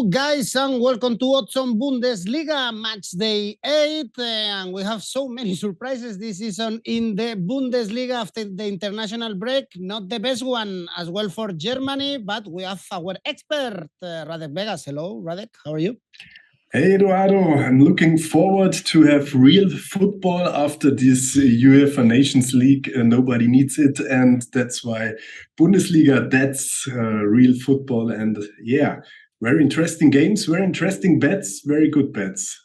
guys, and welcome to Odds on Bundesliga, Matchday 8. And we have so many surprises this season in the Bundesliga after the international break. Not the best one as well for Germany, but we have our expert, Radek Vegas. Hello, Radek. How are you? Hey, Eduardo. I'm looking forward to have real football after this UEFA Nations League. Nobody needs it, and that's why Bundesliga, that's real football. And yeah, very interesting games, very interesting bets, very good bets.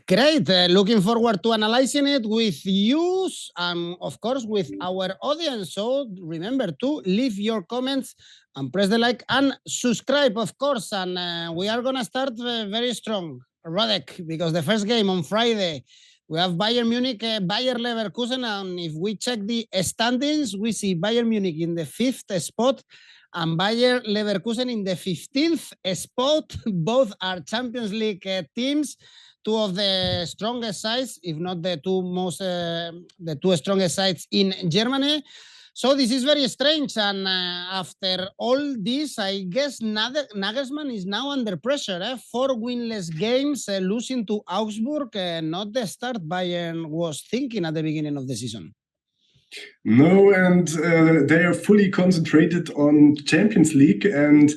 Great. Looking forward to analyzing it with you and, of course, with our audience. So remember to leave your comments and press the like and subscribe, of course. And we are going to start very strong, Radek, because the first game on Friday, we have Bayern Munich, Bayer Leverkusen. And if we check the standings, we see Bayern Munich in the 5th spot and Bayer Leverkusen in the 15th spot. Both are Champions League teams, two of the strongest sides, if not the two strongest sides in Germany. So this is very strange, and after all this, I guess Nagelsmann is now under pressure. 4 winless games, losing to Augsburg, not the start Bayern was thinking at the beginning of the season. No, and they are fully concentrated on Champions League, and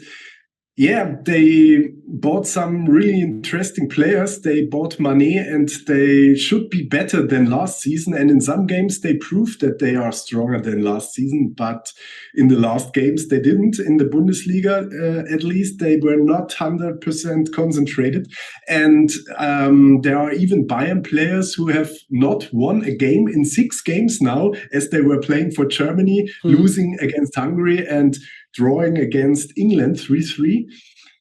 yeah, they bought some really interesting players. They bought Mané, and they should be better than last season. And in some games, they proved that they are stronger than last season. But in the last games, they didn't. In the Bundesliga, at least, they were not 100% concentrated. And there are even Bayern players who have not won a game in 6 games now, as they were playing for Germany, losing against Hungary and drawing against England 3-3.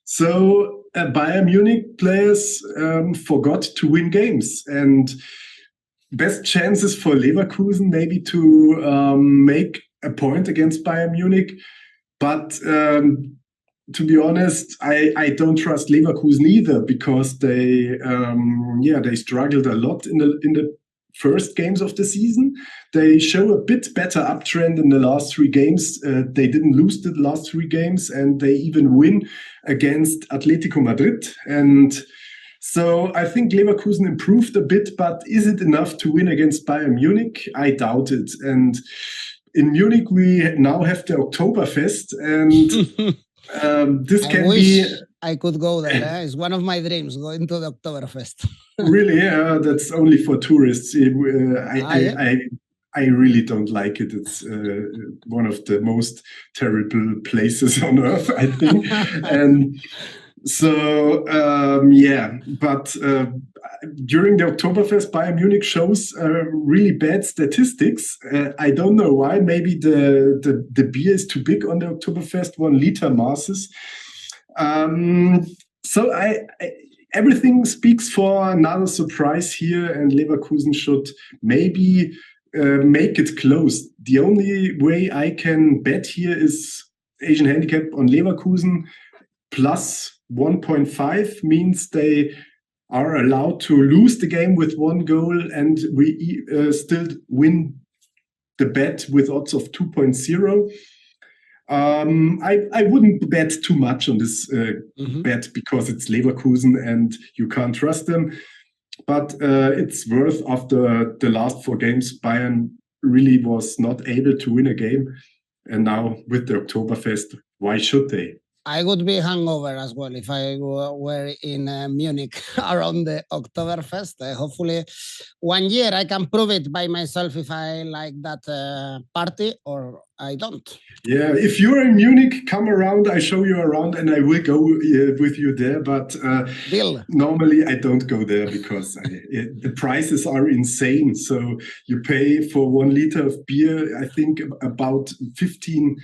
So Bayern Munich players forgot to win games, and best chances for Leverkusen maybe to make a point against Bayern Munich. But to be honest, I don't trust Leverkusen either, because they struggled a lot in the first games of the season. They show a bit better uptrend in the last 3 games. They didn't lose the last 3 games, and they even win against Atletico Madrid. And so I think Leverkusen improved a bit, but is it enough to win against Bayern Munich? I doubt it. And in Munich, we now have the Oktoberfest, and this can be... I could go there. It's one of my dreams, going to the Oktoberfest. Really? Yeah, that's only for tourists. I really don't like it. It's one of the most terrible places on earth, I think. And so, but during the Oktoberfest, Bayern Munich shows really bad statistics. I don't know why. Maybe the beer is too big on the Oktoberfest, 1 liter masses. So everything speaks for another surprise here, and Leverkusen should maybe make it close. The only way I can bet here is Asian handicap on Leverkusen plus 1.5 means they are allowed to lose the game with 1 goal, and we still win the bet with odds of 2.0. I wouldn't bet too much on this bet, because it's Leverkusen and you can't trust them. But it's worth, after the last 4 games, Bayern really was not able to win a game. And now with the Oktoberfest, why should they? I would be hungover as well if I were in Munich around the Oktoberfest. Hopefully one year I can prove it by myself if I like that party or I don't. Yeah, if you're in Munich, come around. I show you around, and I will go with you there. But normally I don't go there, because the prices are insane. So you pay for 1 liter of beer, I think about 15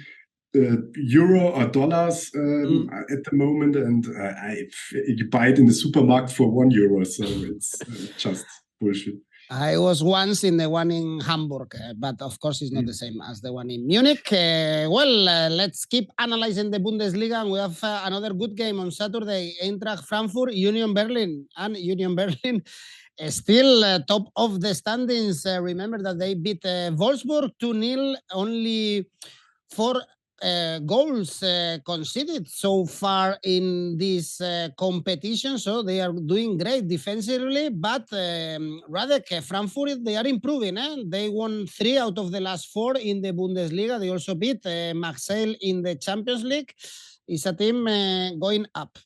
euro or dollars at the moment, and you buy it in the supermarket for 1 euro. So it's just bullshit. I was once in the one in Hamburg, but of course it's not the same as the one in Munich. Let's keep analyzing the Bundesliga, and we have another good game on Saturday. Eintracht Frankfurt, Union Berlin, and Union Berlin still top of the standings. Remember that they beat Wolfsburg 2-0, only 4 goals conceded so far in this competition, so they are doing great defensively. But Radek, Frankfurt, they are improving. They won 3 out of the last 4 in the Bundesliga. They also beat Marseille in the Champions League. It's a team going up.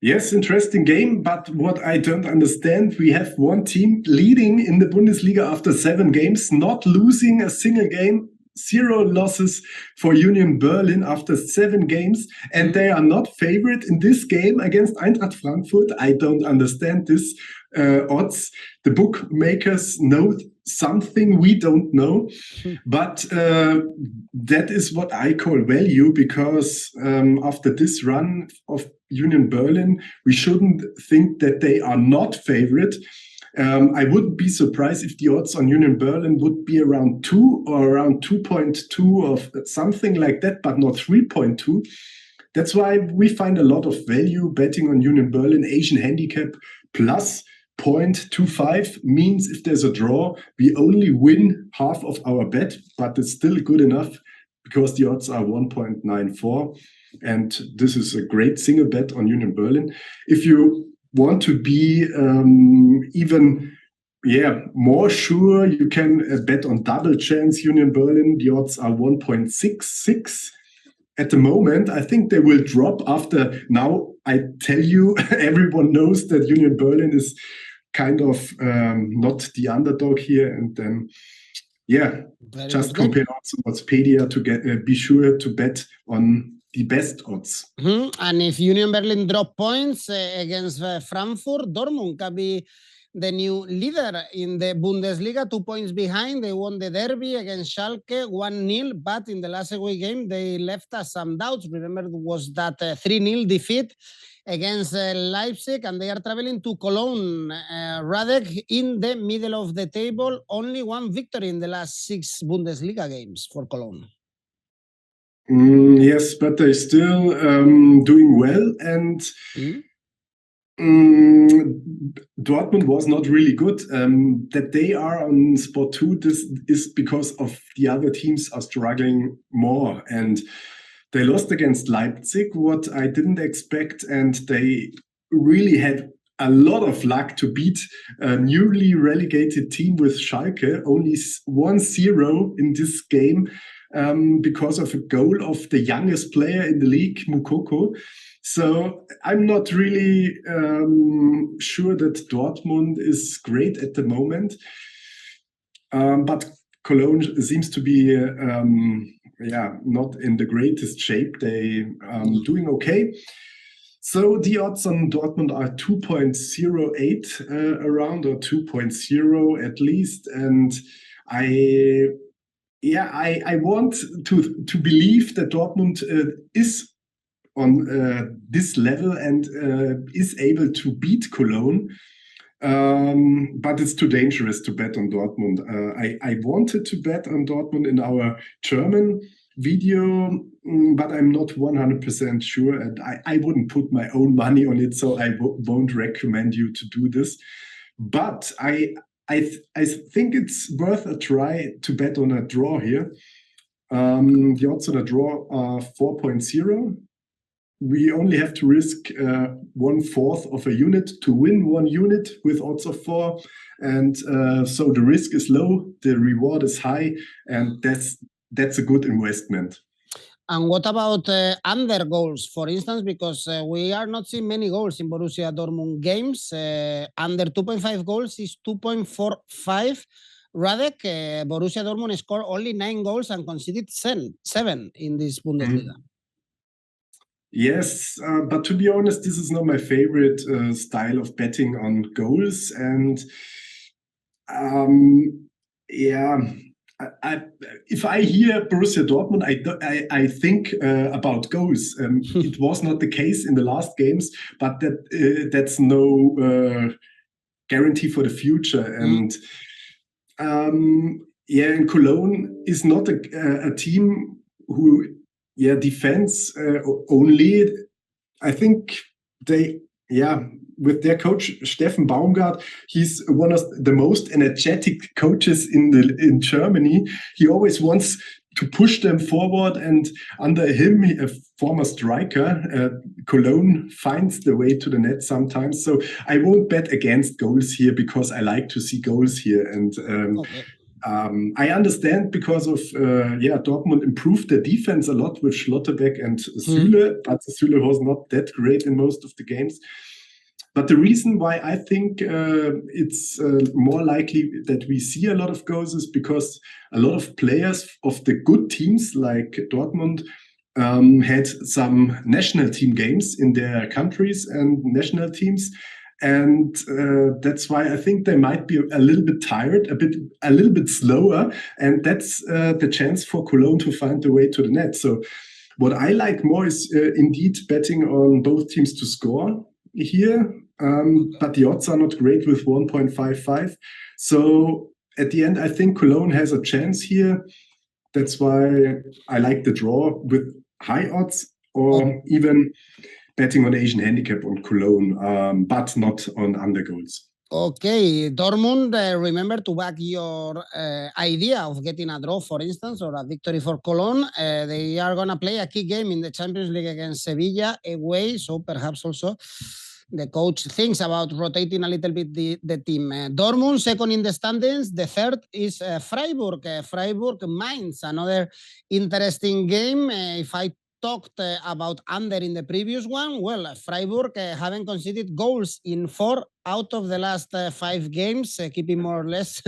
Yes, interesting game, but what I don't understand, we have one team leading in the Bundesliga after 7 games, not losing a single game, 0 losses for Union Berlin after 7 games, and they are not favorite in this game against Eintracht Frankfurt. I don't understand this odds. The bookmakers know something we don't know, but that is what I call value, because after this run of Union Berlin, we shouldn't think that they are not favorite. I wouldn't be surprised if the odds on Union Berlin would be around 2 or around 2.2 or something like that, but not 3.2. That's why we find a lot of value betting on Union Berlin. Asian handicap plus 0.25 means if there's a draw, we only win half of our bet, but it's still good enough because the odds are 1.94. And this is a great single bet on Union Berlin. If you want to be even more sure, you can bet on double chance Union Berlin. The odds are 1.66 at the moment. I think they will drop after now. I tell you, everyone knows that Union Berlin is kind of not the underdog here. And then, just compare odds on Oddspedia to be sure to bet on the best odds. And if Union Berlin drop points against Frankfurt, Dortmund can be the new leader in the Bundesliga, 2 points behind. They won the derby against Schalke 1-0, but in the last away game, they left us some doubts. Remember, it was that 3-0 defeat against Leipzig, and they are traveling to Cologne. Radek, in the middle of the table, only 1 victory in the last 6 Bundesliga games for Cologne. Yes, but they're still doing well, and Dortmund was not really good. That they are on spot 2, this is because of the other teams are struggling more, and they lost against Leipzig, what I didn't expect, and they really had a lot of luck to beat a newly relegated team with Schalke, only 1-0 in this game. Because of a goal of the youngest player in the league, 𝐬𝐿𝐴. So I'm not really sure that Dortmund is great at the moment. But Cologne seems to be not in the greatest shape. They doing okay. So the odds on Dortmund are 2.08 around, or 2.0 at least. And I want to believe that Dortmund is on this level and is able to beat Cologne. But it's too dangerous to bet on Dortmund. I wanted to bet on Dortmund in our German video, but I'm not 100% sure, and I wouldn't put my own money on it, so I won't recommend you to do this. But I think it's worth a try to bet on a draw here. The odds on a draw are 4.0. We only have to risk 1/4 of a unit to win 1 unit with odds of 4. And so the risk is low, the reward is high, and that's a good investment. And what about under goals, for instance? Because we are not seeing many goals in Borussia Dortmund games. Under 2.5 goals is 2.45. Radek, Borussia Dortmund scored only 9 goals and conceded 7 in this Bundesliga. Yes, but to be honest, this is not my favorite style of betting on goals. And if I hear Borussia Dortmund, I think about goals. It was not the case in the last games, but that's no guarantee for the future. And and Cologne is not a team who defends only. I think they with their coach Steffen Baumgart, he's one of the most energetic coaches in Germany. He always wants to push them forward, and under him, a former striker, Cologne finds the way to the net sometimes. So I won't bet against goals here because I like to see goals here. And I understand because of Dortmund improved their defense a lot with Schlotterbeck and 𝐬𝐭𝐴, but 𝐬𝐭𝐴 was not that great in most of the games. But the reason why I think it's more likely that we see a lot of goals is because a lot of players of the good teams like Dortmund had some national team games in their countries and national teams. And that's why I think they might be a little bit tired, a little bit slower. And that's the chance for Cologne to find the way to the net. So what I like more is indeed betting on both teams to score here, but the odds are not great with 1.55. So at the end, I think Cologne has a chance here. That's why I like the draw with high odds, or even betting on Asian handicap on Cologne, but not on undergoals. Okay, Dortmund, remember to back your idea of getting a draw, for instance, or a victory for Cologne. They are going to play a key game in the Champions League against Sevilla away, so perhaps also the coach thinks about rotating a little bit the team. Dortmund, second in the standings. The third is Freiburg. Mainz, another interesting game. If I talked about under in the previous one, well, Freiburg haven't conceded goals in 4 out of the last 5 games, keeping more or less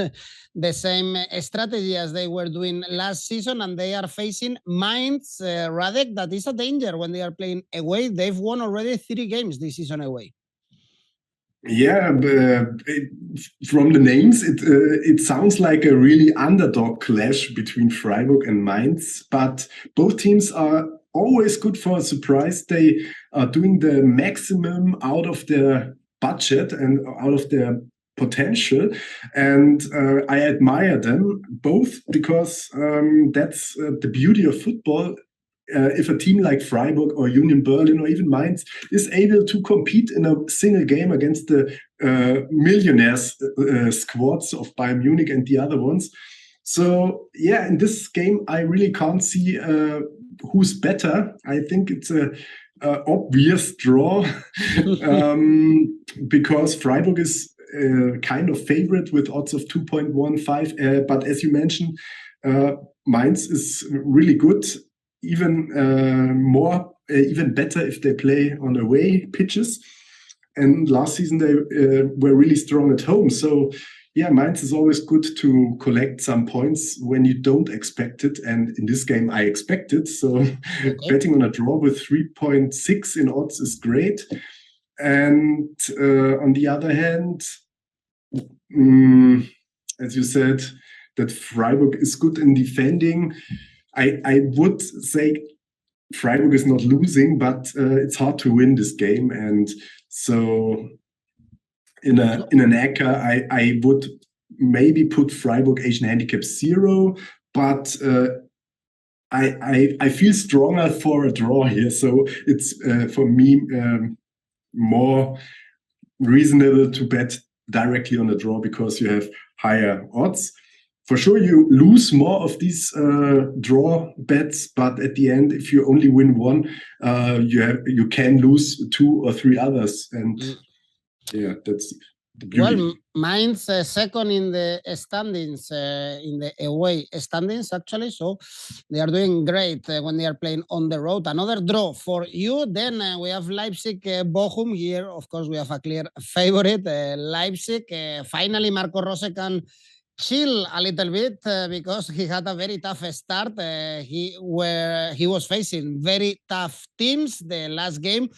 the same strategy as they were doing last season, and they are facing Mainz, Radek, that is a danger when they are playing away. They've won already 3 games this season away. Yeah, from the names, it sounds like a really underdog clash between Freiburg and Mainz, but both teams are always good for a surprise. They are doing the maximum out of their budget and out of their potential, and I admire them both because that's the beauty of football. If a team like Freiburg or Union Berlin or even Mainz is able to compete in a single game against the millionaires squads of Bayern Munich and the other ones. So yeah, in this game, I really can't see who's better. I think it's a obvious draw because Freiburg is kind of favorite with odds of 2.15. But as you mentioned, Mainz is really good. Even better if they play on away pitches. And last season they were really strong at home. So yeah, Mainz is always good to collect some points when you don't expect it. And in this game, I expect it. So betting on a draw with 3.6 in odds is great. And on the other hand, as you said, that Freiburg is good in defending. I would say Freiburg is not losing, but it's hard to win this game. And so in an 𝐿𝐴CCA, I would maybe put Freiburg Asian handicap 0, but I feel stronger for a draw here. So it's for me more reasonable to bet directly on a draw because you have higher odds. For sure, you lose more of these draw bets, but at the end, if you only win one, you can lose 2 or 3 others, and yeah, that's the beauty. Well, Mainz second in the standings, in the away standings actually, so they are doing great when they are playing on the road. Another draw for you. Then we have Leipzig, Bochum. Here, of course, we have a clear favorite, Leipzig. Finally, Marco Rose can chill a little bit because he had a very tough start. He was facing very tough teams. The last game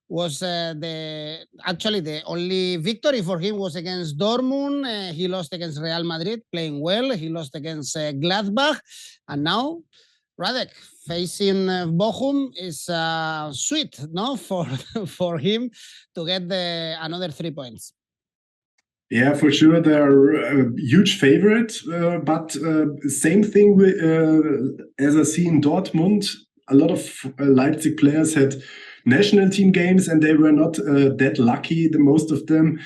was actually the only victory for him was against Dortmund. He lost against Real Madrid, playing well. He lost against Gladbach, and now Radek facing Bochum is sweet, no, for him to get another 3 points. Yeah, for sure. They're a huge favorite, but same thing as I see in Dortmund. A lot of Leipzig players had national team games and they were not that lucky, the most of them.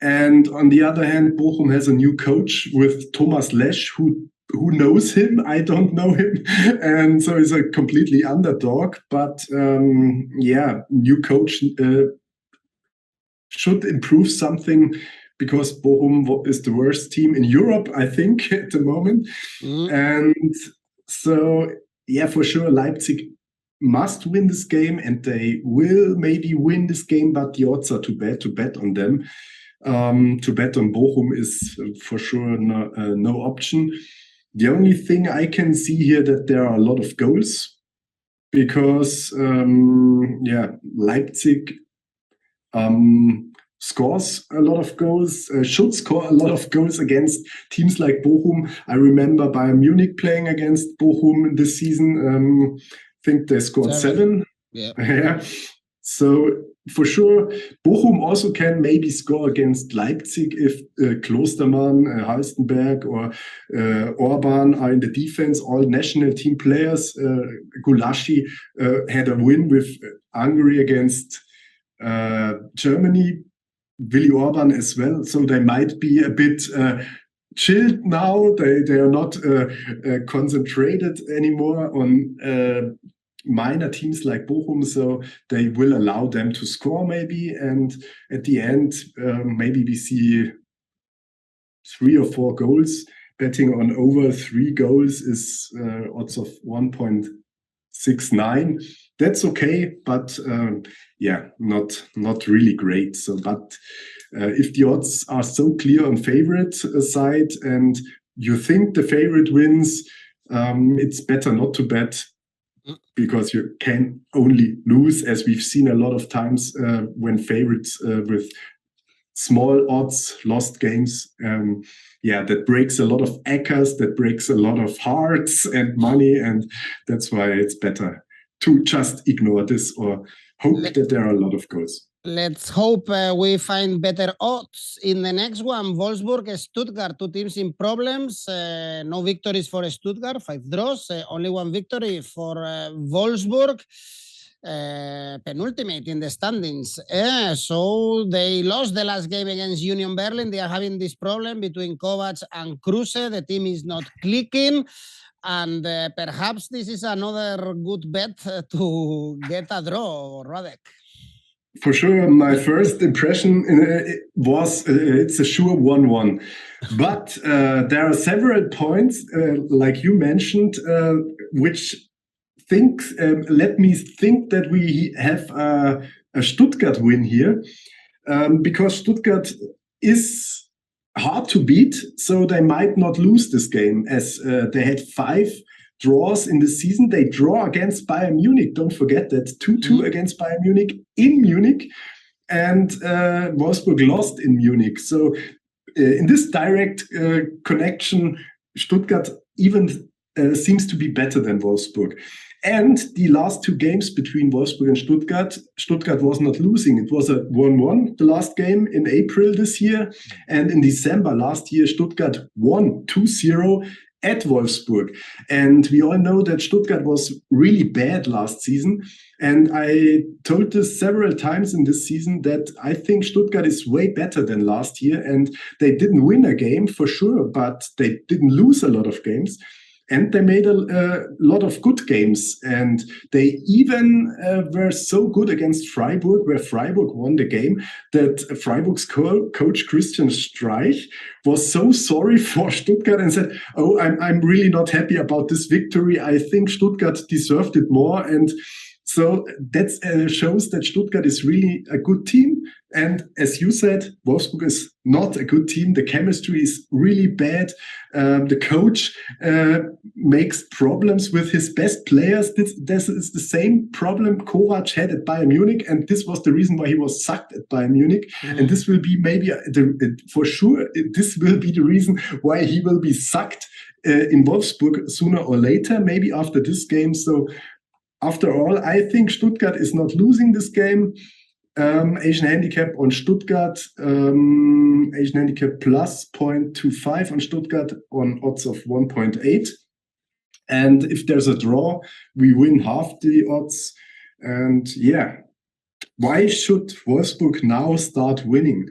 And on the other hand, Bochum has a new coach with Thomas Lesch, who who knows him? I don't know him. And so he's a completely underdog. But new coach should improve something, because Bochum is the worst team in Europe, I think, at the moment. And so, for sure, Leipzig must win this game, and they will maybe win this game, but the odds are too bad to bet on them. To bet on Bochum is for sure no option. The only thing I can see here that there are a lot of goals, because Leipzig scores a lot of goals, should score a lot of goals against teams like Bochum. I remember Bayern Munich playing against Bochum this season. I think they scored 7. Yeah. So for sure, Bochum also can maybe score against Leipzig if Klostermann, Halstenberg, or Orban are in the defense. All national team players. Gulaschi had a win with Hungary against Germany. Willi Orban as well. So they might be a bit chilled now. They are not concentrated anymore on minor teams like Bochum, so they will allow them to score maybe, and at the end maybe we see 3 or 4 goals. Betting on over 3 goals is odds of 1.69. That's okay, but not really great. So, but if the odds are so clear on favorite side and you think the favorite wins, it's better not to bet, because you can only lose, as we've seen a lot of times when favorites with small odds lost games. That breaks a lot of ACCAs, that breaks a lot of hearts and money, and that's why it's better to just ignore this or hope that there are a lot of goals. Let's hope we find better odds in the next one. Wolfsburg, Stuttgart, 2 teams in problems. No victories for Stuttgart, 5 draws. Only 1 victory for Wolfsburg. Penultimate in the standings. So they lost the last game against Union Berlin. They are having this problem between Kovac and Kruse. The team is not clicking. And perhaps this is another good bet to get a draw, Radek. For sure, my first impression was it's a sure 1-1. But there are several points, like you mentioned, which let me think that we have a Stuttgart win here, because Stuttgart is hard to beat, so they might not lose this game, as they had 5 draws in the season. They draw against Bayern Munich. Don't forget that 2-2 against Bayern Munich in Munich, and Wolfsburg lost in Munich. So in this direct connection, Stuttgart even seems to be better than Wolfsburg. And the last 2 games between Wolfsburg and Stuttgart was not losing. It was a 1-1, the last game in April this year. And in December last year, Stuttgart won 2-0 at Wolfsburg. And we all know that Stuttgart was really bad last season. And I told this several times in this season that I think Stuttgart is way better than last year. And they didn't win a game for sure, but they didn't lose a lot of games. And they made a lot of good games. And they even were so good against Freiburg, where Freiburg won the game, that Freiburg's coach Christian Streich was so sorry for Stuttgart and said, "Oh, I'm really not happy about this victory. I think Stuttgart deserved it more." And so that shows that Stuttgart is really a good team. And as you said, Wolfsburg is not a good team. The chemistry is really bad. The coach makes problems with his best players. This is the same problem Kovac had at Bayern Munich, and this was the reason why he was sacked at Bayern Munich. And this will be maybe, for sure, this will be the reason why he will be sacked in Wolfsburg sooner or later, maybe after this game. So after all, I think Stuttgart is not losing this game. Asian handicap on Stuttgart, Asian handicap plus 0.25 on Stuttgart on odds of 1.8. And if there's a draw, we win half the odds. And why should Wolfsburg now start winning?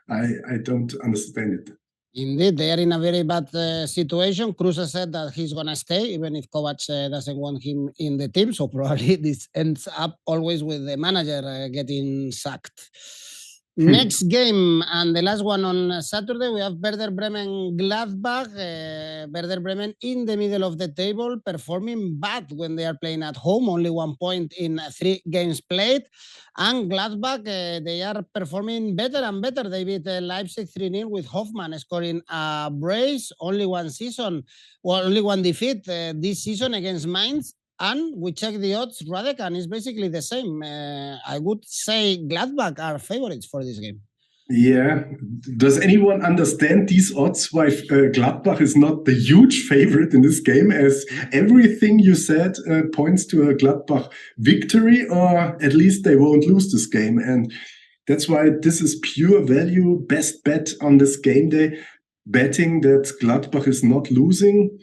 I don't understand it. Indeed, they are in a very bad situation. Kruse said that he's going to stay, even if 𝐻𝐿𝐴𝐧𝐧𝐿 doesn't want him in the team. So probably this ends up always with the manager getting sacked. Next game, and the last one on Saturday, we have Werder Bremen Gladbach. Werder Bremen in the middle of the table, performing bad when they are playing at home, only 1 point in 3 games played. And Gladbach, they are performing better and better. They beat Leipzig 3-0 with Hoffmann scoring a brace. Only one defeat this season against Mainz. And we check the odds, Radek, and it's basically the same. I would say Gladbach are favorites for this game. Yeah. Does anyone understand these odds, why Gladbach is not the huge favorite in this game, as everything you said points to a Gladbach victory, or at least they won't lose this game? And that's why this is pure value, best bet on this game day, betting that Gladbach is not losing.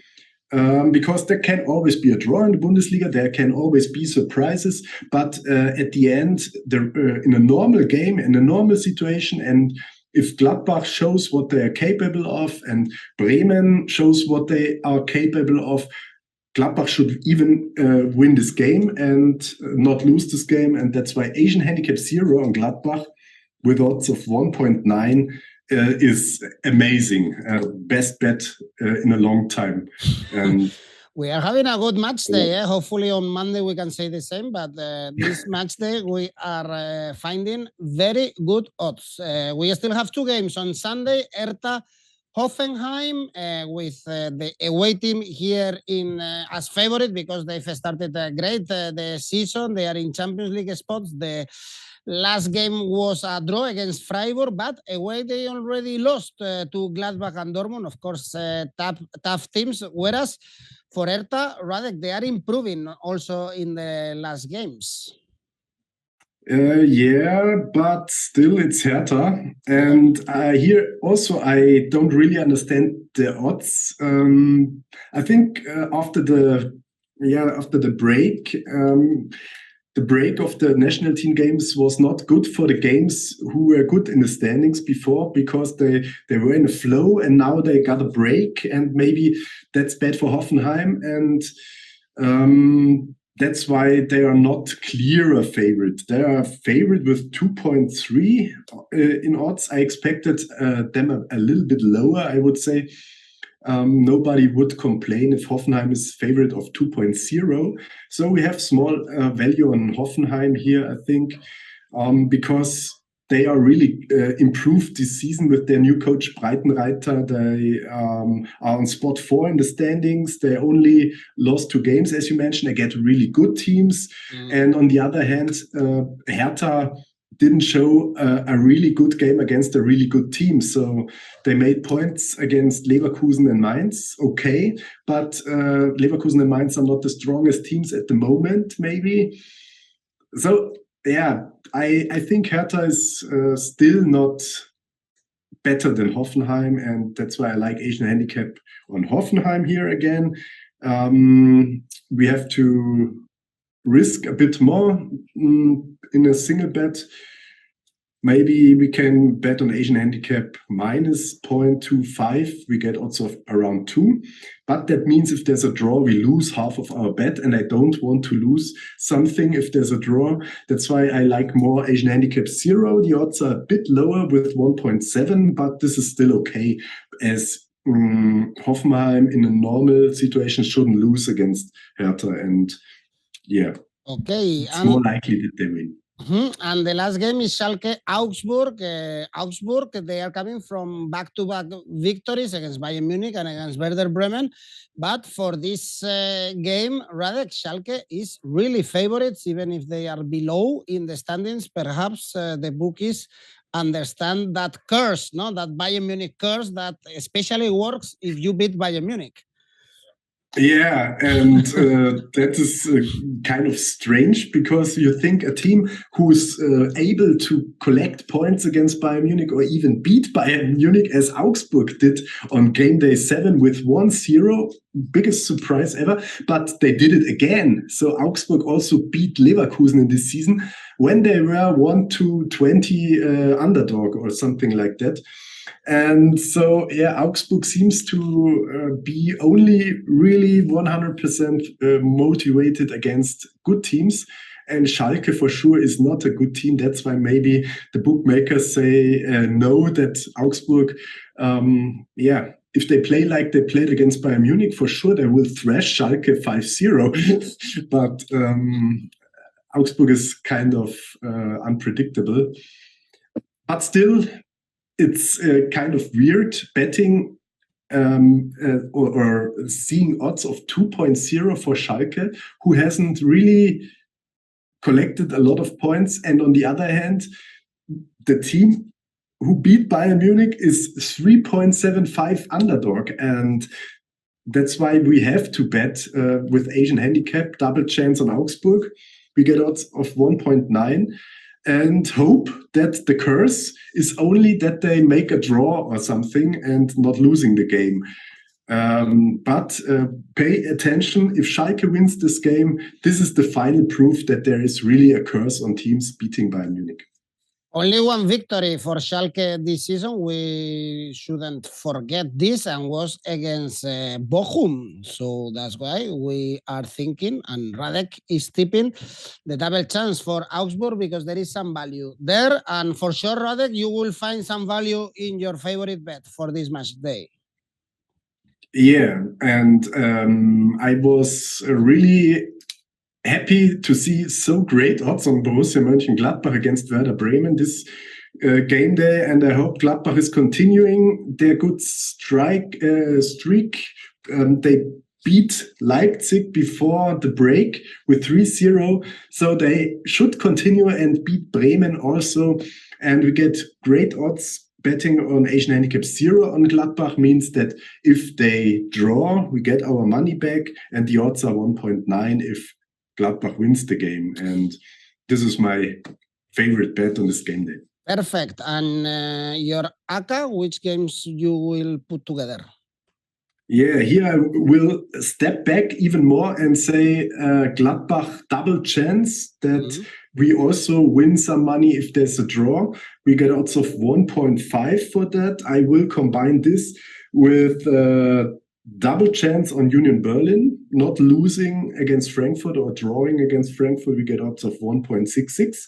Because there can always be a draw in the Bundesliga, there can always be surprises, but at the end, in a normal game, in a normal situation, and if Gladbach shows what they are capable of and Bremen shows what they are capable of, Gladbach should even win this game and not lose this game, and that's why Asian handicap 0 on Gladbach with odds of 1.9 is amazing. Best bet in a long time. We are having a good match day. Yeah. Hopefully on Monday we can say the same, but this match day we are finding very good odds. We still have 2 games on Sunday. Hertha Hoffenheim with the away team here in as favorite because they've started great the season. They are in Champions League spots. The last game was a draw against Freiburg, but away they already lost to Gladbach and Dortmund, of course, tough teams. Whereas for Hertha, Radek, they are improving also in the last games. Yeah, but still it's Hertha. And here also I don't really understand the odds. I think after the break, the break of the national team games was not good for the games who were good in the standings before, because they were in a flow and now they got a break, and maybe that's bad for Hoffenheim, and that's why they are not clear a favorite. They are a favorite with 2.3 in odds. I expected them a little bit lower, I would say. Nobody would complain if Hoffenheim is favorite of 2.0. So we have small value on Hoffenheim here, I think, because they are really improved this season with their new coach Breitenreiter. They are on spot 4 in the standings. They only lost 2 games, as you mentioned. They get really good teams. And on the other hand, Hertha didn't show a really good game against a really good team. So they made points against Leverkusen and Mainz, okay, but Leverkusen and Mainz are not the strongest teams at the moment, maybe. So, yeah, I think Hertha is still not better than Hoffenheim, and that's why I like Asian handicap on Hoffenheim here again. We have to risk a bit more in a single bet. Maybe we can bet on Asian handicap minus 0.25. We get odds of around 2. But that means if there's a draw, we lose half of our bet. And I don't want to lose something if there's a draw. That's why I like more Asian handicap 0. The odds are a bit lower with 1.7, but this is still okay, as Hoffenheim in a normal situation shouldn't lose against Hertha. And yeah, okay, it's more likely that they win. And the last game is Schalke Augsburg. Augsburg, they are coming from back-to-back victories against Bayern Munich and against Werder Bremen. But for this game, Radek, Schalke is really favorites, even if they are below in the standings. Perhaps the bookies understand that curse, no? That Bayern Munich curse that especially works if you beat Bayern Munich. Yeah, and that is kind of strange, because you think a team who is able to collect points against Bayern Munich or even beat Bayern Munich, as Augsburg did on game day 7 with 1-0, biggest surprise ever, but they did it again. So Augsburg also beat Leverkusen in this season when they were 1-20 underdog or something like that. And so, yeah, Augsburg seems to be only really 100% motivated against good teams. And Schalke for sure is not a good team. That's why maybe the bookmakers say no, that Augsburg, if they play like they played against Bayern Munich, for sure they will thrash Schalke 5-0. But Augsburg is kind of unpredictable. But still, it's kind of weird betting or seeing odds of 2.0 for Schalke, who hasn't really collected a lot of points. And on the other hand, the team who beat Bayern Munich is 3.75 underdog. And that's why we have to bet with Asian handicap, double chance on Augsburg. We get odds of 1.9 and hope that the curse is only that they make a draw or something and not losing the game. But pay attention, if Schalke wins this game, this is the final proof that there is really a curse on teams beating Bayern Munich. Only one victory for Schalke this season. We shouldn't forget this, and was against Bochum. So that's why we are thinking, and Radek is tipping the double chance for Augsburg because there is some value there. And for sure, Radek, you will find some value in your favorite bet for this match day. Yeah, and I was really happy to see so great odds on Borussia Mönchengladbach against Werder Bremen this game day, and I hope Gladbach is continuing their good streak. They beat Leipzig before the break with 3-0, so they should continue and beat Bremen also, and we get great odds. Betting on Asian handicap 0 on Gladbach means that if they draw, we get our money back, and the odds are 1.9 if Gladbach wins the game. And this is my favorite bet on this game day. Perfect. And your ACCA, which games you will put together? Yeah, here I will step back even more and say Gladbach double chance that we also win some money if there's a draw. We get odds of 1.5 for that. I will combine this with double chance on Union Berlin, not losing against Frankfurt or drawing against Frankfurt. We get odds of 1.66.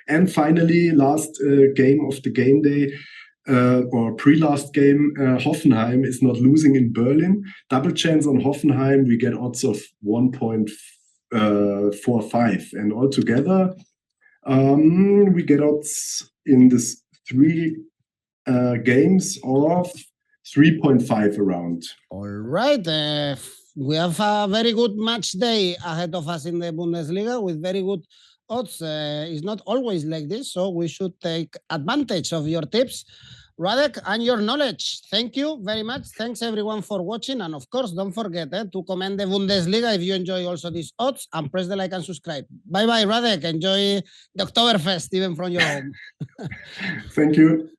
And finally, last game of the game day, or pre-last game, Hoffenheim is not losing in Berlin. Double chance on Hoffenheim, we get odds of 1.45. And altogether, we get odds in this 3 games of 3.5 around. All right. We have a very good match day ahead of us in the Bundesliga with very good odds. It's not always like this, so we should take advantage of your tips, Radek, and your knowledge. Thank you very much. Thanks everyone for watching, and of course don't forget to comment the Bundesliga if you enjoy also these odds, and press the like and subscribe. Bye bye, Radek. Enjoy the Oktoberfest even from your home. Thank you.